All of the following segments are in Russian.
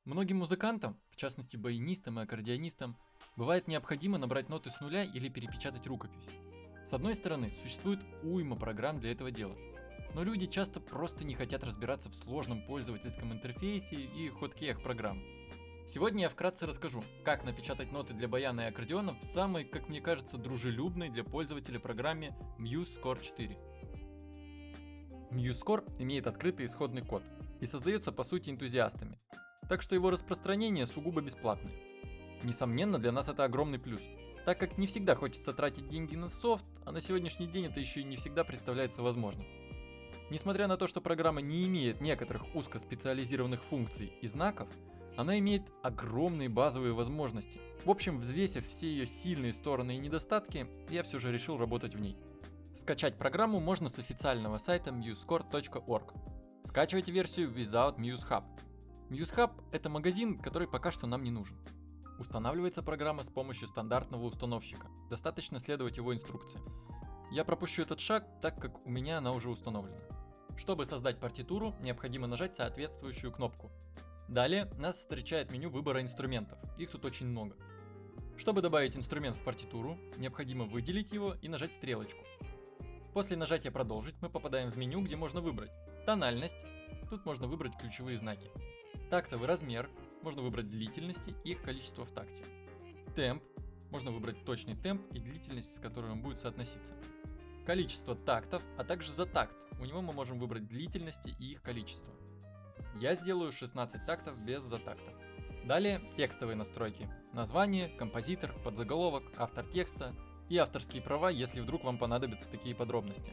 Многим музыкантам, в частности баянистам и аккордеонистам, бывает необходимо набрать ноты с нуля или перепечатать рукопись. С одной стороны, существует уйма программ для этого дела, но люди часто просто не хотят разбираться в сложном пользовательском интерфейсе и хоткеях программ. Сегодня я вкратце расскажу, как напечатать ноты для баяна и аккордеона в самой, как мне кажется, дружелюбной для пользователя программе MuseScore 4. MuseScore имеет открытый исходный код и создается по сути энтузиастами, так что его распространение сугубо бесплатное. Несомненно, для нас это огромный плюс, так как не всегда хочется тратить деньги на софт, а на сегодняшний день это еще и не всегда представляется возможным. Несмотря на то, что программа не имеет некоторых узкоспециализированных функций и знаков, она имеет огромные базовые возможности. В общем, взвесив все ее сильные стороны и недостатки, я все же решил работать в ней. Скачать программу можно с официального сайта musescore.org. Скачивайте версию Without MuseHub. MuseHub – это магазин, который пока что нам не нужен. Устанавливается программа с помощью стандартного установщика, достаточно следовать его инструкциям. Я пропущу этот шаг, так как у меня она уже установлена. Чтобы создать партитуру, необходимо нажать соответствующую кнопку. Далее нас встречает меню выбора инструментов, их тут очень много. Чтобы добавить инструмент в партитуру, необходимо выделить его и нажать стрелочку. После нажатия «Продолжить» мы попадаем в меню, где можно выбрать тональность, тут можно выбрать ключевые знаки, тактовый размер, можно выбрать длительности и их количество в такте, темп, можно выбрать точный темп и длительность, с которой он будет соотноситься, количество тактов, а также за такт, у него мы можем выбрать длительности и их количество. Я сделаю 16 тактов без затактов. Далее текстовые настройки, название, композитор, подзаголовок, автор текста и авторские права, если вдруг вам понадобятся такие подробности.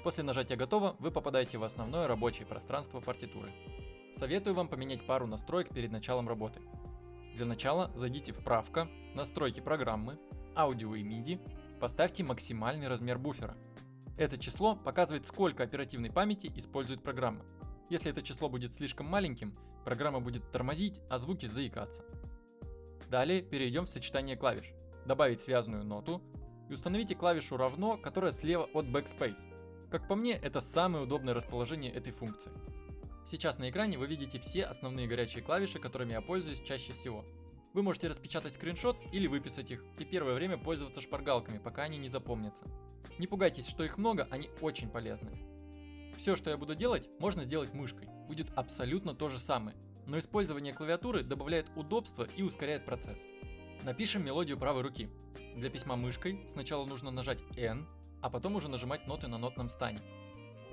После нажатия «Готово» вы попадаете в основное рабочее пространство партитуры. Советую вам поменять пару настроек перед началом работы. Для начала зайдите в «Правка», «Настройки программы», «Аудио и MIDI», поставьте максимальный размер буфера. Это число показывает, сколько оперативной памяти использует программа. Если это число будет слишком маленьким, программа будет тормозить, а звуки заикаться. Далее перейдем в сочетание клавиш. Добавить связанную ноту и установите клавишу «Равно», которая слева от Backspace. Как по мне, это самое удобное расположение этой функции. Сейчас на экране вы видите все основные горячие клавиши, которыми я пользуюсь чаще всего. Вы можете распечатать скриншот или выписать их и первое время пользоваться шпаргалками, пока они не запомнятся. Не пугайтесь, что их много, они очень полезны. Все, что я буду делать, можно сделать мышкой. Будет абсолютно то же самое, но использование клавиатуры добавляет удобства и ускоряет процесс. Напишем мелодию правой руки. Для письма мышкой сначала нужно нажать N, а потом уже нажимать ноты на нотном стане.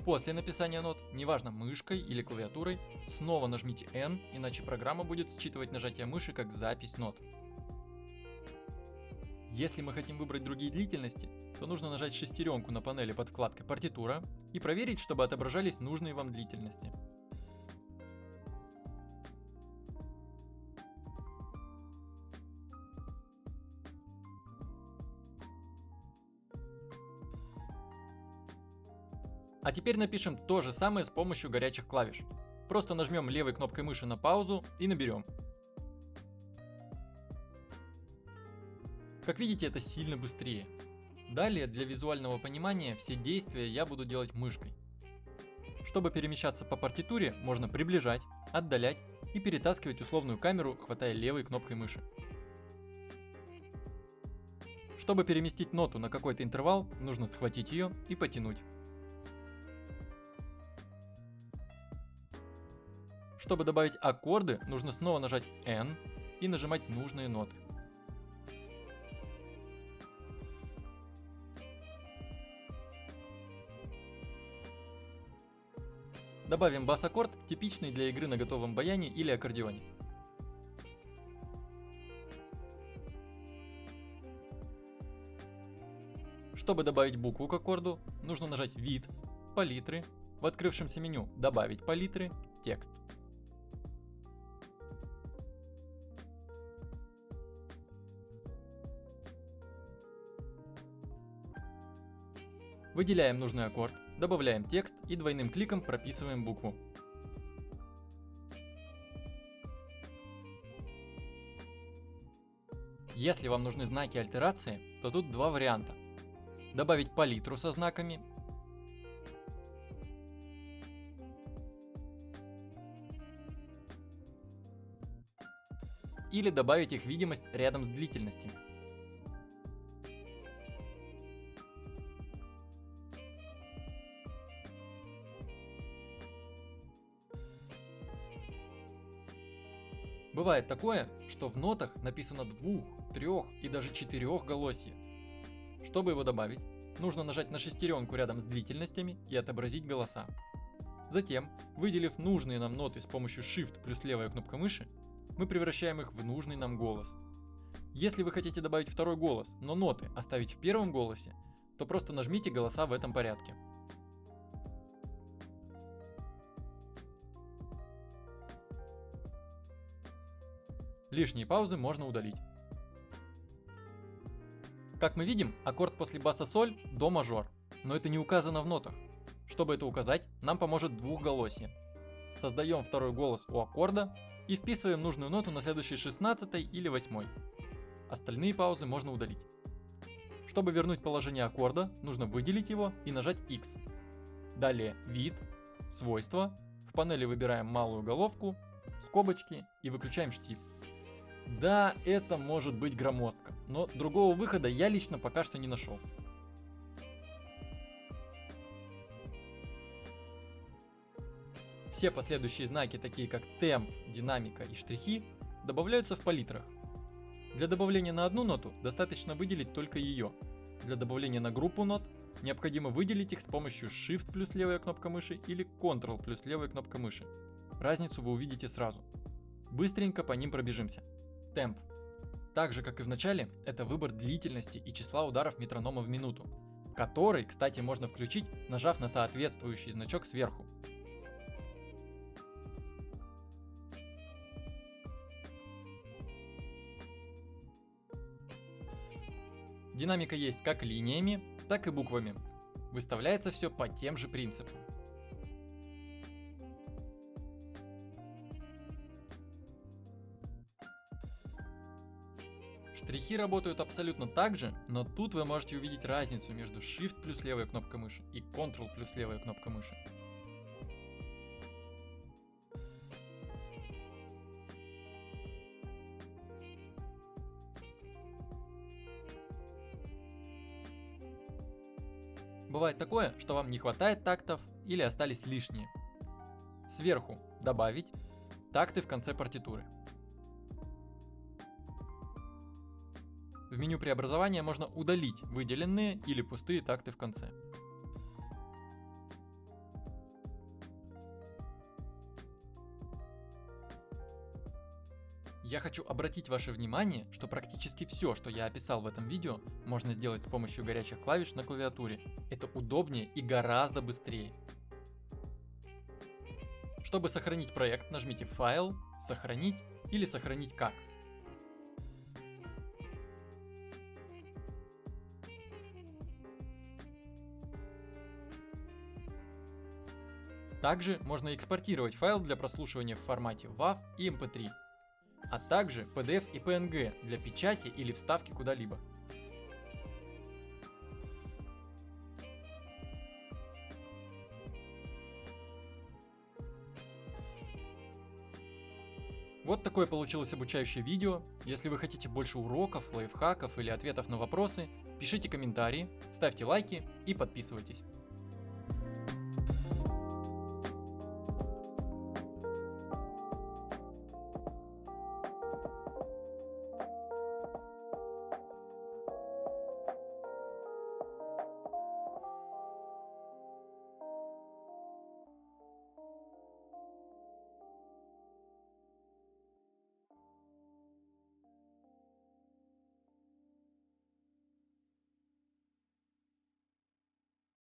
После написания нот, неважно мышкой или клавиатурой, снова нажмите N, иначе программа будет считывать нажатие мыши как запись нот. Если мы хотим выбрать другие длительности, то нужно нажать шестеренку на панели под вкладкой «Партитура» и проверить, чтобы отображались нужные вам длительности. А теперь напишем то же самое с помощью горячих клавиш. Просто нажмем левой кнопкой мыши на паузу и наберем. Как видите, это сильно быстрее. Далее, для визуального понимания, все действия я буду делать мышкой. Чтобы перемещаться по партитуре, можно приближать, отдалять и перетаскивать условную камеру, хватая левой кнопкой мыши. Чтобы переместить ноту на какой-то интервал, нужно схватить ее и потянуть. Чтобы добавить аккорды, нужно снова нажать N и нажимать нужные ноты. Добавим бас-аккорд, типичный для игры на готовом баяне или аккордеоне. Чтобы добавить букву к аккорду, нужно нажать «Вид», «Палитры», в открывшемся меню «Добавить палитры», «Текст». Выделяем нужный аккорд, добавляем текст и двойным кликом прописываем букву. Если вам нужны знаки альтерации, то тут два варианта. Добавить палитру со знаками или добавить их видимость рядом с длительностями. Бывает такое, что в нотах написано 2, 3 и даже 4-голосие. Чтобы его добавить, нужно нажать на шестеренку рядом с длительностями и отобразить голоса. Затем, выделив нужные нам ноты с помощью Shift плюс левая кнопка мыши, мы превращаем их в нужный нам голос. Если вы хотите добавить второй голос, но ноты оставить в первом голосе, то просто нажмите голоса в этом порядке. Лишние паузы можно удалить. Как мы видим, аккорд после баса соль до мажор, но это не указано в нотах. Чтобы это указать, нам поможет двухголосие. Создаем второй голос у аккорда и вписываем нужную ноту на следующей 16 или 8. Остальные паузы можно удалить. Чтобы вернуть положение аккорда, нужно выделить его и нажать X. Далее вид, свойства, в панели выбираем малую головку, скобочки и выключаем штиль. Да, это может быть громоздко, но другого выхода я лично пока что не нашел. Все последующие знаки, такие как темп, динамика и штрихи, добавляются в палитрах. Для добавления на одну ноту достаточно выделить только ее. Для добавления на группу нот необходимо выделить их с помощью Shift плюс левая кнопка мыши или Ctrl плюс левая кнопка мыши. Разницу вы увидите сразу. Быстренько по ним пробежимся. Темп. Так же, как и в начале, это выбор длительности и числа ударов метронома в минуту, который, кстати, можно включить, нажав на соответствующий значок сверху. Динамика есть как линиями, так и буквами. Выставляется все по тем же принципам. Штрихи работают абсолютно так же, но тут вы можете увидеть разницу между Shift плюс левая кнопка мыши и Ctrl плюс левая кнопка мыши. Бывает такое, что вам не хватает тактов или остались лишние. Сверху добавить такты в конце партитуры. В меню преобразования можно удалить выделенные или пустые такты в конце. Я хочу обратить ваше внимание, что практически все, что я описал в этом видео, можно сделать с помощью горячих клавиш на клавиатуре. Это удобнее и гораздо быстрее. Чтобы сохранить проект, нажмите «Файл», «Сохранить» или «Сохранить как». Также можно экспортировать файл для прослушивания в формате WAV и MP3, а также PDF и PNG для печати или вставки куда-либо. Вот такое получилось обучающее видео. Если вы хотите больше уроков, лайфхаков или ответов на вопросы, пишите комментарии, ставьте лайки и подписывайтесь.